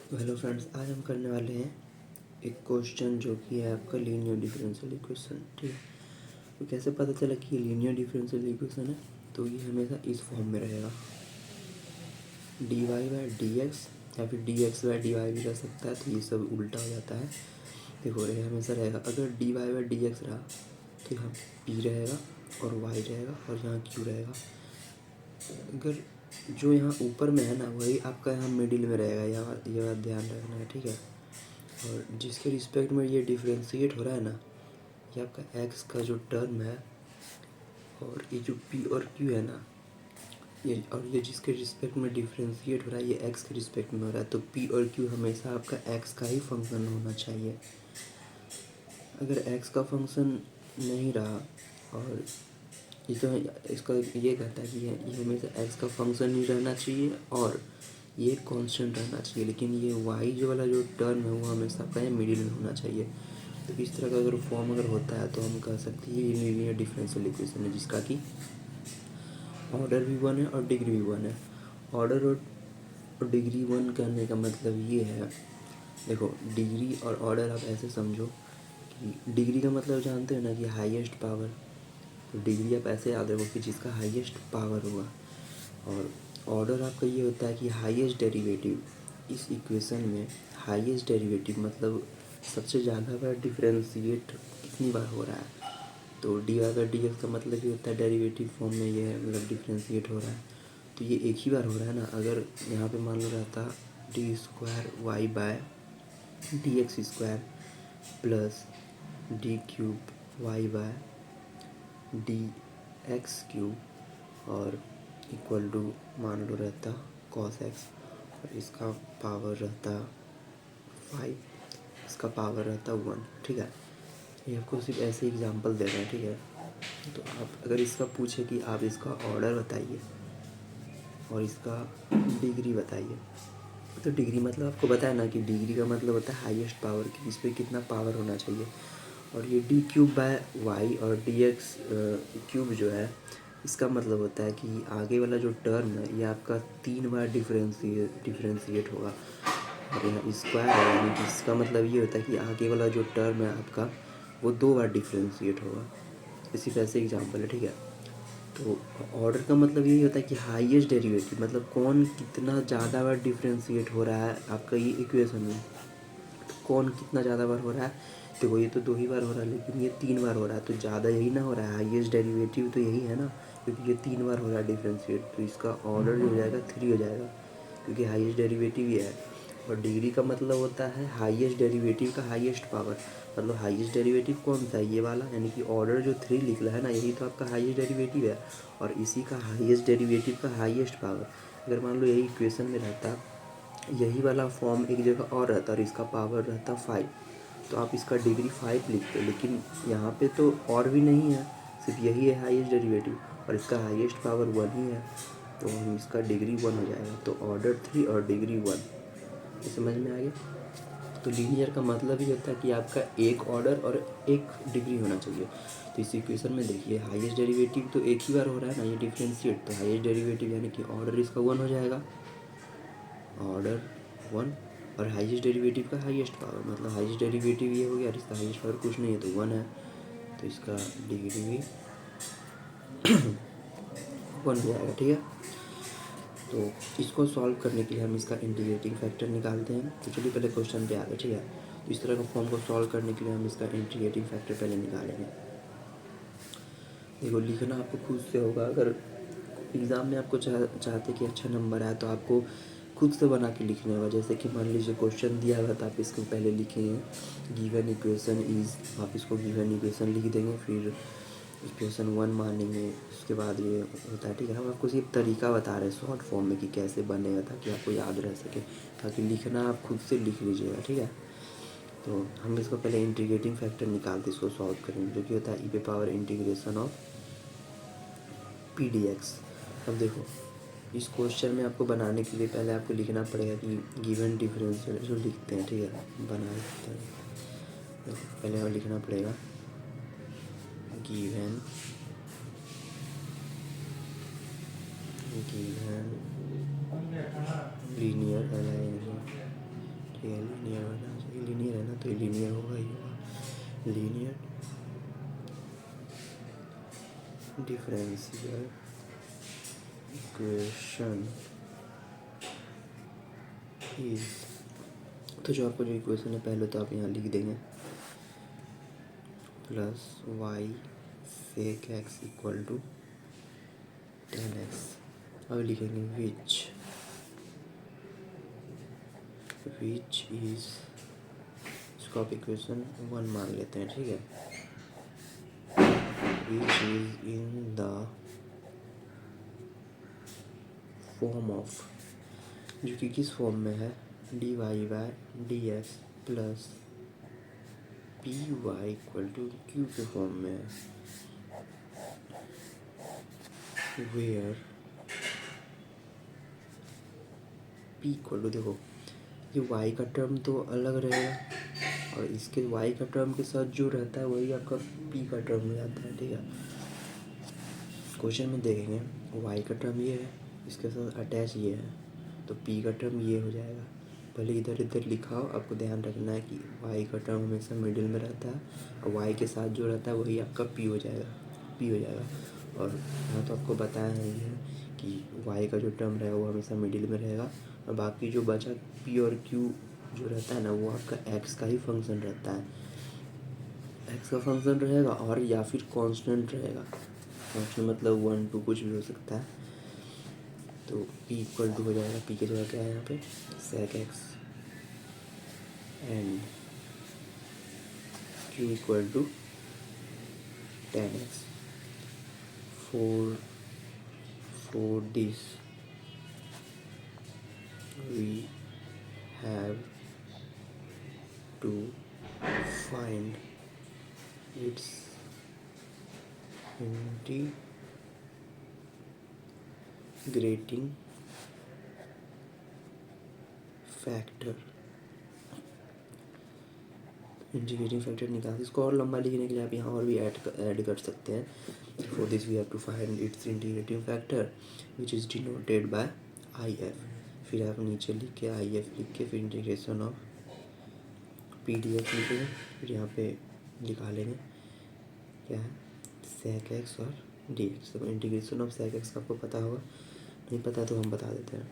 तो hello friends, आज हम करने वाले हैं एक क्वेश्चन जो कि है आपका लीनियर डिफरेंशियल इक्वेशन। ठीक है, तो कैसे पता चला कि ये लीनियर डिफरेंशियल इक्वेशन है? तो ये हमेशा इस फॉर्म में रहेगा, d y by d x या फिर d x by d y भी रह सकता है, तो ये सब उल्टा हो जाता है। देखो, ये हमेशा रहेगा। अगर d y by d x रहा तो यहाँ पी रहेगा और वाई रहेगा और यहाँ क्यू रहेगा। अगर जो यहाँ ऊपर में है ना, वही आपका यहाँ मिडिल में रहेगा। यहाँ ये बात ध्यान रखना है, ठीक है। और जिसके रिस्पेक्ट में ये डिफ्रेंशिएट हो रहा है ना, ये आपका एक्स का जो टर्म है, और ये जो पी और क्यू है ना, ये जिसके रिस्पेक्ट में डिफ्रेंशिएट हो रहा है, ये एक्स के रिस्पेक्ट में हो रहा है, तो पी और क्यू हमेशा आपका एक्स का ही फंक्शन होना चाहिए। अगर एक्स का फंक्शन नहीं रहा, और ये तो इसका ये कहता है कि ये हमेशा एक्स का फंक्शन ही रहना चाहिए और ये कांस्टेंट रहना चाहिए, लेकिन ये वाई जो वाला जो टर्म है वो हमेशा आपका मिडिल में होना चाहिए। तो इस तरह का अगर फॉर्म अगर होता है तो हम कह सकते हैं ये लीनियर डिफरेंशियल इक्वेशन है, जिसका कि ऑर्डर भी वन है और डिग्री भी वन है। ऑर्डर और डिग्री वन करने का मतलब ये है, देखो, डिग्री और ऑर्डर आप ऐसे समझो कि डिग्री का मतलब जानते हो ना कि हाईएस्ट पावर। तो डिग्री आप ऐसे याद रखो कि जिसका हाईएस्ट पावर होगा, और ऑर्डर आपका ये होता है कि हाईएस्ट डेरिवेटिव। इस इक्वेशन में हाईएस्ट डेरिवेटिव मतलब सबसे ज़्यादा बार डिफरेंशिएट कितनी बार हो रहा है। तो d y by d x का मतलब ये होता है डेरिवेटिव फॉर्म में ये है, मतलब डिफरेंशिएट हो रहा है, तो ये एक ही बार हो रहा है ना। अगर यहाँ पे मान लो रहता d square y by d x square plus d cube y by d x cube और इक्वल टू मान लो रहता कॉस एक्स, और इसका पावर रहता 5, इसका पावर रहता 1। ठीक है, ये आपको सिर्फ ऐसे एग्जांपल दे रहे हैं, ठीक है। तो आप अगर इसका पूछे कि आप इसका ऑर्डर बताइए और इसका डिग्री बताइए, तो डिग्री मतलब आपको बताया ना कि डिग्री का मतलब होता है हाईएस्ट पावर, कि इस पर कितना पावर होना चाहिए। और ये डी क्यूब बाय वाई और डी एक्स क्यूब जो है, इसका मतलब होता है कि आगे वाला जो टर्म है ये आपका 3 बार डिफरेंशिएट होगा। और यहाँ स्क्वायर है, यानी कि इसका मतलब ये होता है कि आगे वाला जो टर्म है आपका वो 2 बार डिफरेंशिएट होगा। इसी तरह से एग्जाम्पल है, ठीक है। तो ऑर्डर का मतलब यही होता है कि हाईएस्ट डेरिवेटिव, मतलब कौन कितना ज़्यादा बार डिफरेंशिएट हो रहा है आपका ये इक्वेशन में। तो कौन कितना ज़्यादा बार हो रहा है, देखो ये तो 2 ही बार हो रहा है, लेकिन ये 3 बार हो रहा है, तो ज़्यादा यही ना हो रहा है, हाईएस्ट डेरिवेटिव तो यही है ना, क्योंकि ये 3 बार हो रहा है डिफरेंशिएट, तो इसका ऑर्डर जो हो जाएगा 3 हो जाएगा, क्योंकि हाईएस्ट डेरिवेटिव ये है। और डिग्री का मतलब होता है हाईएस्ट डेरिवेटिव का हाईएस्ट पावर, मतलब हाईएस्ट डेरिवेटिव कौन सा है, ये वाला, यानी कि ऑर्डर जो 3 निकला है ना, यही तो आपका हाईएस्ट डेरिवेटिव है, और इसी का हाईएस्ट डेरिवेटिव का हाईएस्ट पावर। अगर मान लो यही इक्वेशन में रहता, यही वाला फॉर्म एक जगह और रहता और इसका पावर रहता 5, तो आप इसका डिग्री 5 लिखते, लेकिन यहाँ पे तो और भी नहीं है, सिर्फ यही है हाईएस्ट डेरिवेटिव और इसका हाईएस्ट पावर 1 ही है, तो हम इसका डिग्री 1 हो जाएगा। तो ऑर्डर 3 और डिग्री 1, ये समझ में आ गया। तो लीनियर का मतलब ही होता है कि आपका एक ऑर्डर और एक डिग्री होना चाहिए। तो इस इक्वेशन में देखिए हाईएस्ट डेरिवेटिव तो एक ही बार हो रहा है ना, ये डिफरेंशिएट, तो हाईएस्ट डेरिवेटिव यानी कि ऑर्डर इसका 1 हो जाएगा, ऑर्डर 1, और हाईएस्ट डेरिवेटिव का हाईएस्ट पावर, मतलब हाईएस्ट डेरिवेटिव ये हो गया और इसका हाईएस्ट पावर कुछ नहीं है तो 1 है, तो इसका डिग्री भी 1 हो जाएगा, ठीक है। तो इसको सॉल्व करने के लिए हम इसका इंटीग्रेटिंग फैक्टर निकालते हैं। तो चलिए पहले क्वेश्चन पे आ गए, ठीक है। तो इस तरह का फॉर्म को सॉल्व करने के लिए हम इसका इंटीग्रेटिंग फैक्टर पहले निकालेंगे। देखो, लिखना आपको खुद से होगा। अगर एग्ज़ाम में आपको चाहते कि अच्छा नंबर आए तो आपको खुद से बना के लिखना होगा। जैसे कि मान लीजिए क्वेश्चन दिया हुआ था, आप इसको पहले लिखेंगे गिवन इक्वेशन इज़, आप इसको गिवन इक्वेशन लिख देंगे, फिर इक्वेशन 1 मानेंगे, उसके बाद ये होता है, ठीक है। हम आपको सिर्फ तरीका बता रहे हैं शॉर्ट फॉर्म में कि कैसे बनेगा, ताकि आपको याद रह सके, ताकि लिखना आप खुद से लिख लीजिएगा, ठीक है। तो हम इसको पहले इंटीग्रेटिंग फैक्टर निकालते इसको सॉल्व करेंगे, जो कि होता है ई पे power integration of P D x. अब देखो, इस क्वेश्चन में आपको बनाने के लिए पहले आपको लिखना पड़ेगा कि गिवन डिफरेंशियल, जो लिखते हैं, ठीक है, बना लेते हैं। देखो, पहले हमें लिखना पड़ेगा गिवन गिवन लीनियर तो ये लीनियर होगा, ये होगा लीनियर डिफरेंशियल इक्वेशन इज, तो जो आपको जो इक्वेशन है पहले तो आप यहाँ लिख देंगे plus y sec x equal to 10x। अब लिखेंगे विच इज, इसको आप इक्वेशन 1 मान लेते हैं, ठीक है। Which is in the form of, जो कि किस फॉर्म में है, dy by d x plus p y equal to q के फॉर्म में है, वेयर पी इक्वल टू, देखो ये वाई का टर्म तो अलग रहेगा और इसके वाई का टर्म के साथ जो रहता है वही आपका पी का टर्म हो जाता है, ठीक है। क्वेश्चन में देखेंगे वाई का टर्म ये है, इसके साथ अटैच ये है, तो पी का टर्म ये हो जाएगा। भले इधर इधर लिखा हो, आपको ध्यान रखना है कि वाई का टर्म हमेशा मिडिल में रहता है और वाई के साथ जो रहता है वही आपका पी हो जाएगा। और यहाँ तो आपको बताया है ये कि वाई का जो टर्म रहेगा वो हमेशा मिडिल में रहेगा और बाकी जो बचा पी और क्यू जो रहता है ना, वो आपका एक्स का ही फंक्शन रहता है, एक्स का फंक्शन रहेगा और या फिर कांस्टेंट रहेगा। कांस्टेंट मतलब 1 2 कुछ भी हो सकता है। तो p इक्वल टू हो जाएगा, p की जगह क्या है यहाँ पे, sec x and q equal to 10x। for this we have to find its integrating factor. Integrating factor निकाल, इसको और लंबा लिखने के लिए आप यहाँ और भी ऐड कर सकते हैं। For this we have to find its integrating factor which is denoted by I F. फिर आप नीचे लिख के आई एफ लिख के फिर integration of P D x लिखेंगे, फिर यहाँ पे लिखा लेंगे क्या है, सेक एक्स और डी एक्स। तो इंटीग्रेशन ऑफ सेक एक्स का आपको पता होगा, नहीं पता तो हम बता देते हैं।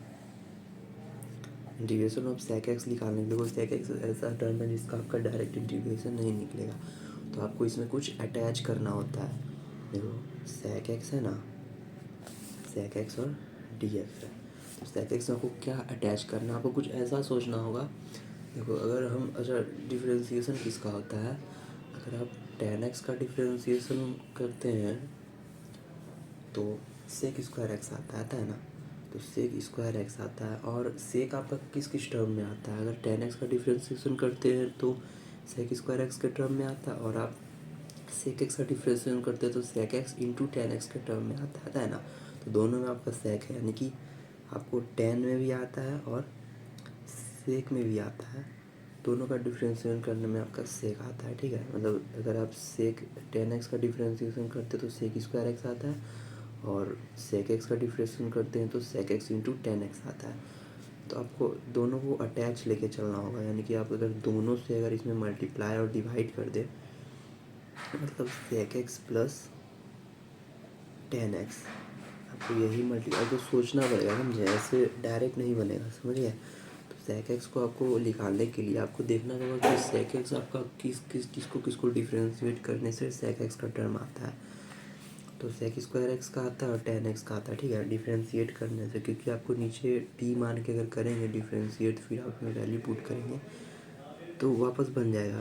इंटीग्रेशन ऑफ सेक एक्स निकालने के लिए, सेक एक्स ऐसा टर्म है जिसका आपका डायरेक्ट इंटीग्रेशन नहीं निकलेगा, तो आपको इसमें कुछ अटैच करना होता है। देखो सेक एक्स है ना, सेक एक्स और डी एक्स है, तो सेक एक्स में आपको क्या अटैच करना है, आपको कुछ ऐसा सोचना होगा। देखो अगर हम, अच्छा डिफरेंशिएशन किसका होता है, अगर आप tan x का डिफरेंशिएशन करते हैं तो सेक स्क्वायर एक्स आता है ना, तो सेक स्क्वायर एक्स आता है। और सेक आपका किस किस टर्म में आता है, अगर tan x का डिफरेंशिएशन करते हैं तो सेक स्क्वायर एक्स के टर्म में आता है, और आप सेक एक्स का डिफरेंशिएशन करते हैं तो sec x into tan x के टर्म में आता है ना। तो दोनों में आपका सेक है, यानी कि आपको tan में भी आता है और सेक में भी आता है, दोनों का डिफरेंशिएशन करने में आपका सेक आता है, ठीक है। मतलब अगर आप सेक tan x का डिफरेंशिएशन करते हैं तो सेक स्क्वायर एक्स आता है, और सेक एक्स का डिफरेंशिएशन करते हैं तो sec x into tan x आता है। तो आपको दोनों को अटैच लेके चलना होगा, यानी कि आप अगर दोनों से अगर इसमें मल्टीप्लाई और डिवाइड कर दें, मतलब sec x plus tan x, आपको यही मल्टीप्लाई तो सोचना पड़ेगा, समझे, ऐसे डायरेक्ट नहीं बनेगा, समझिए। तो सेक एक्स को आपको निकालने के लिए आपको देखना होगा कि सेक एक्स आपका किसको डिफरेंशिएट करने से सेक एक्स का टर्म आता है। तो सेक स्क्वायर एक्स का आता है और tan x का आता है, ठीक है, डिफरेंशिएट करने से, क्योंकि आपको नीचे t मान के अगर करेंगे डिफरेंशिएट, फिर आप उसमें वैल्यू पुट करेंगे तो वापस बन जाएगा।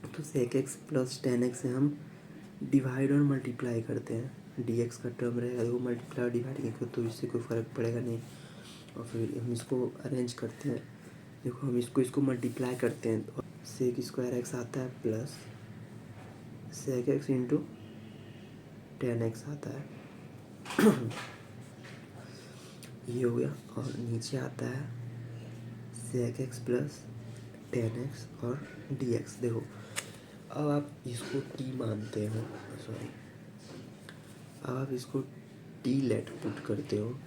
तो sec x plus tan x से हम डिवाइड और मल्टीप्लाई करते हैं, dx का टर्म रहेगा, वो मल्टीप्लाई और डिवाइड करेंगे तो इससे कोई फ़र्क पड़ेगा नहीं। और फिर हम इसको अरेंज करते हैं, देखो हम इसको मल्टीप्लाई करते हैं तो सेक स्क्वायर एक्स आता है plus sec x into tan x आता है ये हो गया। और नीचे आता है sec x plus tan x और dx। देखो अब आप इसको t मानते हो, सॉरी, अब आप इसको t लेट पुट करते हो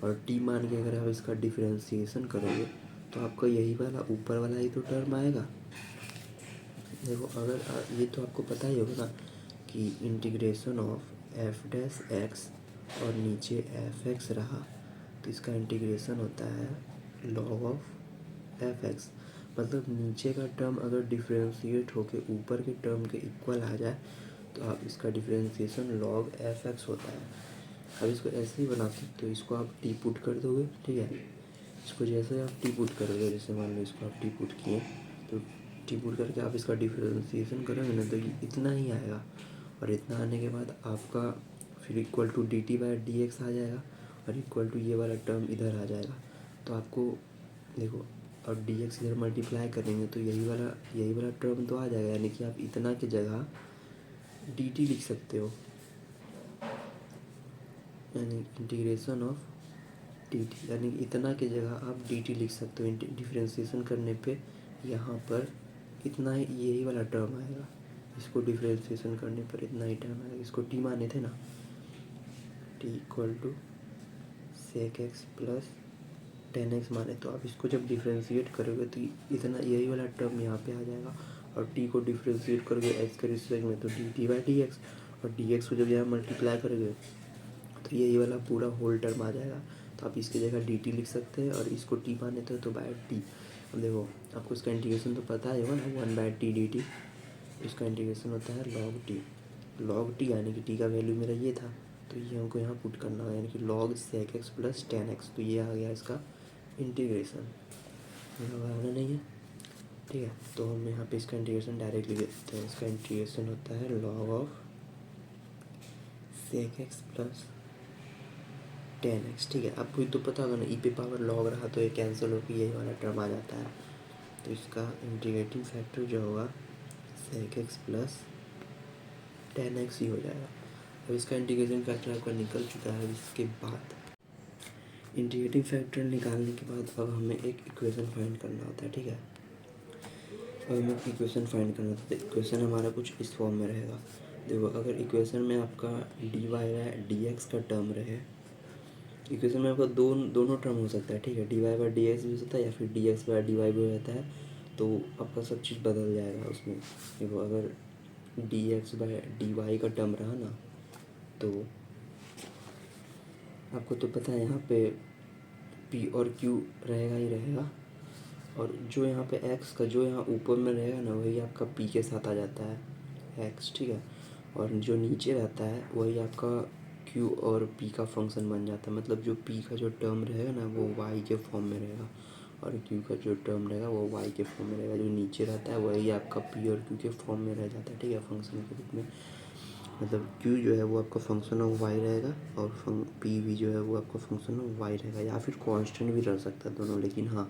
और t मान के अगर आप इसका डिफरेंशिएशन करोगे तो आपका यही वाला ऊपर वाला ही तो टर्म आएगा, देखो अगर ये तो आपको पता ही होगा ना कि integration of F dash x और नीचे एफ एक्स रहा तो इसका इंटीग्रेशन होता है लॉग ऑफ एफ एक्स। मतलब नीचे का टर्म अगर डिफ्रेंशिएट होके ऊपर के टर्म के इक्वल आ जाए तो आप इसका डिफ्रेंशिएशन लॉग एफ एक्स होता है। अब इसको ऐसे ही बना सकते हो, इसको आप टी पुट कर दोगे, ठीक है। इसको जैसे आप टी पुट करोगे, जैसे मान लो इसको आप टी पुट किए तो टी पुट करके आप इसका डिफ्रेंशिएशन करोगे ना तो ये इतना ही आएगा। और इतना आने के बाद आपका फिर equal to d t by d x आ जाएगा और इक्वल टू ये वाला टर्म इधर आ जाएगा। तो आपको देखो अब डी एक्स इधर मल्टीप्लाई करेंगे तो यही वाला टर्म तो आ जाएगा, यानी कि आप इतना की जगह डी टी लिख सकते हो, यानी इंटीग्रेशन ऑफ डी टी, यानी इतना की जगह आप डी टी लिख सकते हो। डिफ्रेंशिएशन करने पे यहाँ पर इतना ही यही वाला टर्म आएगा, इसको डिफ्रेंशिएशन करने पर इतना ही टर्म आएगा। इसको टी माने थे ना, t equal to sec x plus 10x माने, तो आप इसको जब डिफ्रेंशिएट करोगे तो इतना यही वाला टर्म यहाँ पे आ जाएगा। और टी को डिफ्रेंशिएट करोगे एक्स के रिस्पेक्ट में तो D t by d x, और डी एक्स को जब यहाँ मल्टीप्लाई करोगे तो यही वाला पूरा होल टर्म आ जाएगा। तो आप इसकी जगह डी टी लिख सकते हैं और इसको टी माने तो बाय टी। अब देखो आपको इसका इंटीग्रेशन तो पता ही होगा ना, 1/t/dt, इसका इंटीग्रेशन होता है लॉग टी। लॉग टी यानी कि टी का वैल्यू मेरा ये था तो ये हमको यहाँ पुट करना है, यानी कि log sec x plus 10x, तो ये आ गया इसका इंटीग्रेशन। लगाना नहीं है, ठीक है। तो हम यहाँ पे इसका इंटीग्रेशन डायरेक्ट लिख देते हैं। इसका इंटीग्रेशन होता है log of sec x plus 10x, ठीक है। आपको तो पता होगा ना, ई पे पावर लॉग रहा तो ये कैंसिल होकर यही वाला टर्म आ जाता है। तो इसका इंटीग्रेटिंग फैक्टर जो होगा सेक एक्स प्लस 10x ही हो जाएगा। अब इसका इंटीग्रेशन फैक्टर आपका निकल चुका है। इसके बाद इंटीग्रेटिंग फैक्टर निकालने के बाद अब हमें एक इक्वेशन फाइंड करना होता है, ठीक है। अब हमें इक्वेशन फाइंड करना होता है। इक्वेशन हमारा कुछ इस फॉर्म में रहेगा। देखो अगर इक्वेशन में आपका d y by d x का टर्म रहे, इक्वेशन में आपका दोनों टर्म हो सकता है, ठीक है। D y by d x भी हो सकता है या फिर d x by d y भी हो जाता है, तो आपका सब चीज़ बदल जाएगा उसमें। देखो अगर d x by d y का टर्म रहा ना तो आपको तो पता है यहाँ पे पी और क्यू रहेगा ही रहेगा, और जो यहाँ पे एक्स का जो यहाँ ऊपर में रहेगा ना वही आपका पी के साथ आ जाता है एक्स, ठीक है। और जो नीचे रहता है वही आपका क्यू और पी का फंक्शन बन जाता है। मतलब जो पी का जो टर्म रहेगा ना वो वाई के फॉर्म में रहेगा और क्यू का जो टर्म रहेगा वो वाई के फॉर्म में रहेगा। जो नीचे रहता है वही आपका पी और क्यू के फॉर्म में रह जाता है, ठीक है, फंक्शन के रूप में। मतलब क्यू जो है वो आपका फंक्शन ऑफ वाई रहेगा और पी भी जो है वो आपका फंक्शन ऑफ वाई रहेगा, या फिर कांस्टेंट भी रह सकता है दोनों। लेकिन हाँ,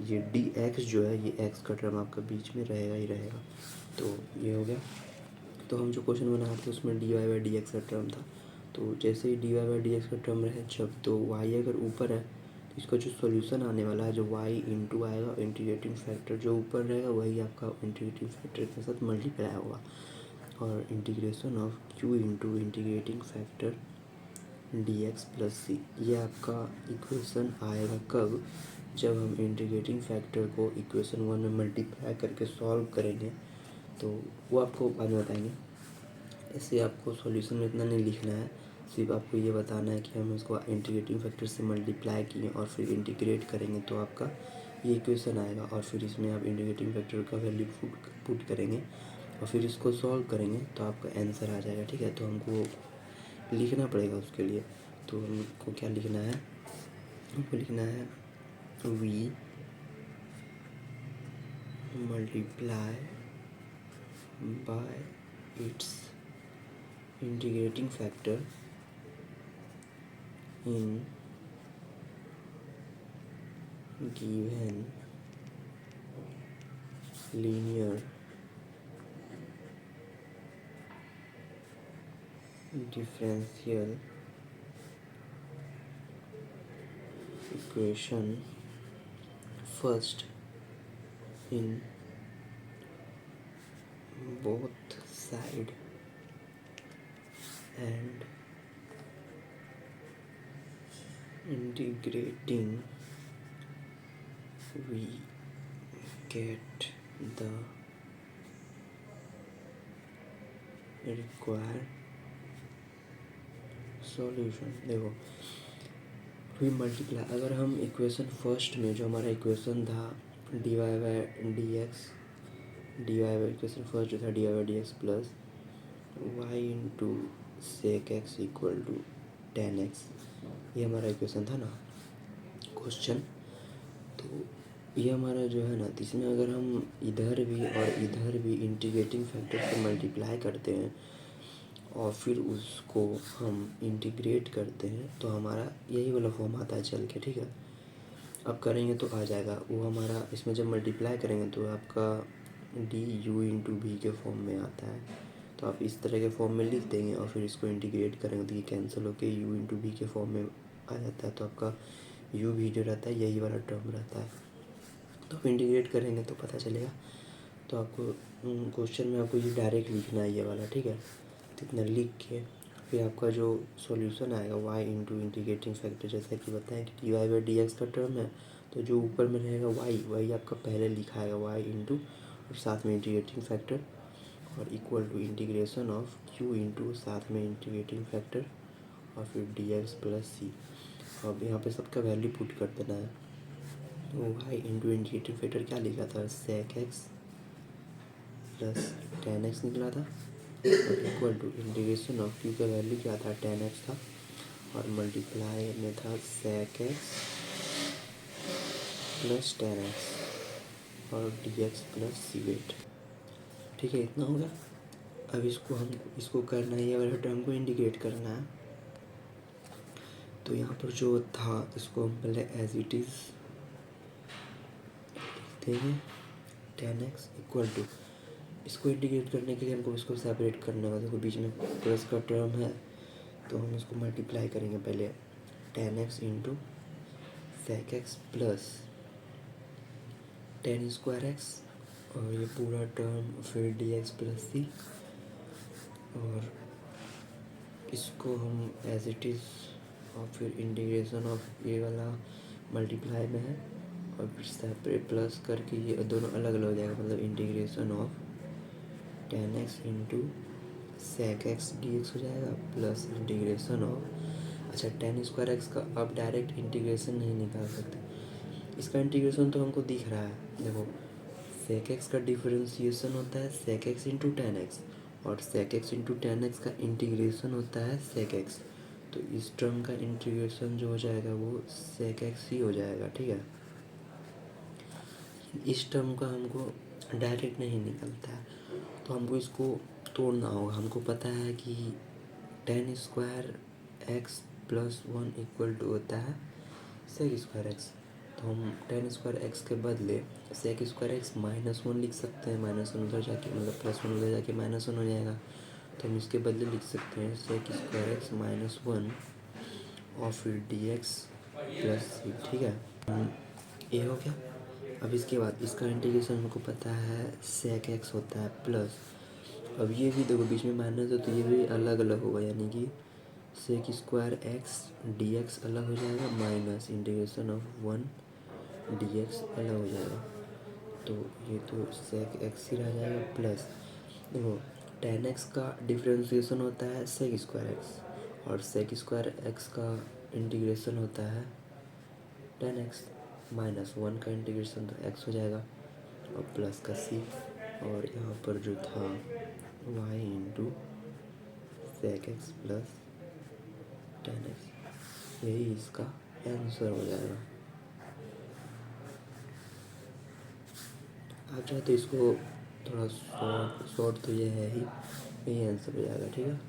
ये डी एक्स जो है ये एक्स का टर्म आपका बीच में रहेगा ही रहेगा। तो ये हो गया। तो हम जो क्वेश्चन बना रहे थे उसमें d y by d x का टर्म था, तो जैसे ही d y by d x का टर्म रहे जब, तो वाई अगर ऊपर है तो इसका जो सॉल्यूशन आने वाला है जो वाई इंटू आएगा, इंटीग्रेटिंग फैक्टर जो ऊपर रहेगा वही आपका इंटीग्रेटिंग फैक्टर के साथ मल्टीप्लाई होगा। और integration of q into integrating factor d x plus c, ये आपका इक्वेशन आएगा कब, जब हम इंटीग्रेटिंग फैक्टर को इक्वेशन 1 में मल्टीप्लाई करके सॉल्व करेंगे, तो वो आपको बाद में बताएंगे। ऐसे आपको सॉल्यूशन में इतना नहीं लिखना है, सिर्फ आपको ये बताना है कि हम इसको इंटीग्रेटिंग फैक्टर से मल्टीप्लाई किए और फिर इंटीग्रेट करेंगे तो आपका ये इक्वेशन आएगा। और फिर इसमें आप इंटीग्रेटिंग फैक्टर का वैल्यू पुट करेंगे और फिर इसको सॉल्व करेंगे तो आपका आंसर आ जाएगा, ठीक है। तो हमको लिखना पड़ेगा उसके लिए। तो हमको क्या लिखना है, हमको लिखना है we multiply by its integrating factor in given linear differential equation first in both side and integrating we get the require solution. देखो फिर मल्टीप्लाई, अगर हम इक्वेशन फर्स्ट में जो हमारा इक्वेशन था d y by d x, d y by equation first जो था d y by d x plus y into sec x equal to tan x, ये हमारा इक्वेशन था ना क्वेश्चन। तो ये हमारा जो है ना, तो इसमें अगर हम इधर भी और इधर भी इंटीग्रेटिंग फैक्टर से मल्टीप्लाई करते हैं और फिर उसको हम इंटीग्रेट करते हैं तो हमारा यही वाला फॉर्म आता है चल के, ठीक है। अब करेंगे तो आ जाएगा वो हमारा, इसमें जब मल्टीप्लाई करेंगे तो आपका डी यू इंटू वी के फॉर्म में आता है, तो आप इस तरह के फॉर्म में लिख देंगे और फिर इसको इंटीग्रेट करेंगे तो ये कैंसिल होकर यू इंटू वी के फॉर्म में आ जाता है। तो आपका यू भी जो रहता है यही वाला टर्म रहता है। तो आप इंटीग्रेट करेंगे तो पता चलेगा। तो आपको क्वेश्चन में आपको ये डायरेक्ट लिखना है ये वाला, ठीक है। तो इतना लिख के फिर आपका जो सॉल्यूशन आएगा y इंटू इंटीग्रेटिंग फैक्टर, जैसा कि बताएं कि d y by d x का टर्म है, तो जो ऊपर में रहेगा y वही आपका पहले लिखा आएगा y इंटू और साथ में इंटीग्रेटिंग फैक्टर और equal to integration of q into साथ में इंटीग्रेटिंग फैक्टर और फिर डी एक्स प्लस सी। अब यहाँ पे सबका वैल्यू पुट कर देना है। तो y इंटू इंटीग्रेटिंग फैक्टर क्या लिखा था, sec x plus tan x निकला था और equal to integration of q का वैल्यू क्या था, टेन एक्स था और मल्टीप्लाई में था sec x plus tan x और d x plus c wait, ठीक है। इतना हो गया। अब इसको करना है, ये वाला टर्म को इंटीग्रेट करना है। तो यहाँ पर जो था इसको हम पहले एज इट इज़ देंगे, टेन एक्स इक्वल टू, इसको इंटीग्रेट करने के लिए हमको इसको सेपरेट करना होगा। देखो बीच में प्लस का टर्म है तो हम इसको मल्टीप्लाई करेंगे पहले, tan x into sec x plus tan square x और ये पूरा टर्म फिर डी एक्स प्लस सी, और इसको हम एज इट इज़ और फिर इंटीग्रेशन ऑफ ये वाला मल्टीप्लाई में है और फिर सेपरेट प्लस करके ये दोनों अलग अलग हो जाएगा, मतलब integration of tan x into sec x d x हो जाएगा प्लस इंटीग्रेशन ऑफ, अच्छा टेन स्क्वायर एक्स का अब डायरेक्ट इंटीग्रेशन नहीं निकाल सकते, इसका इंटीग्रेशन तो हमको दिख रहा है। देखो सेक एक्स का डिफरेंशिएशन होता है sec x into tan x और sec x into tan x का इंटीग्रेशन होता है सेक एक्स, तो इस टर्म का इंटीग्रेशन जो हो जाएगा वो सेक एक्स ही हो जाएगा, ठीक है। इस टर्म का हमको डायरेक्ट नहीं निकलता है तो हमको इसको तोड़ना होगा। हमको पता है कि tan square x plus one equal to होता है सेक स्क्वायर एक्स, तो हम टेन स्क्वायर एक्स के बदले sec square x minus one लिख सकते हैं, माइनस वन उधर जाके मतलब प्लस वन उधर जाके माइनस वन हो जाएगा, तो हम इसके बदले लिख सकते हैं sec square x minus one और फिर डी एक्स प्लस सी, ठीक है। ये हो गया। अब इसके बाद इसका इंटीग्रेशन हमको पता है सेक एक्स होता है प्लस, अब ये भी देखो बीच में माइनस है तो ये भी अलग अलग होगा, यानी कि sec square x d x अलग हो जाएगा minus integration of one d x अलग हो जाएगा, तो ये तो सेक एक्स ही रह जाएगा प्लस, देखो टेन एक्स का डिफरेंशिएशन होता है सेक स्क्वायर एक्स और सेक स्क्वायर एक्स का इंटीग्रेशन होता है टेन एक्स माइनस वन का इंटीग्रेशन तो एक्स हो जाएगा और प्लस का सी, और यहाँ पर जो था y into sec x plus tan x, यही इसका आंसर हो जाएगा। आप चाहे तो इसको थोड़ा शॉर्ट तो ये है ही, यही आंसर हो जाएगा, ठीक है।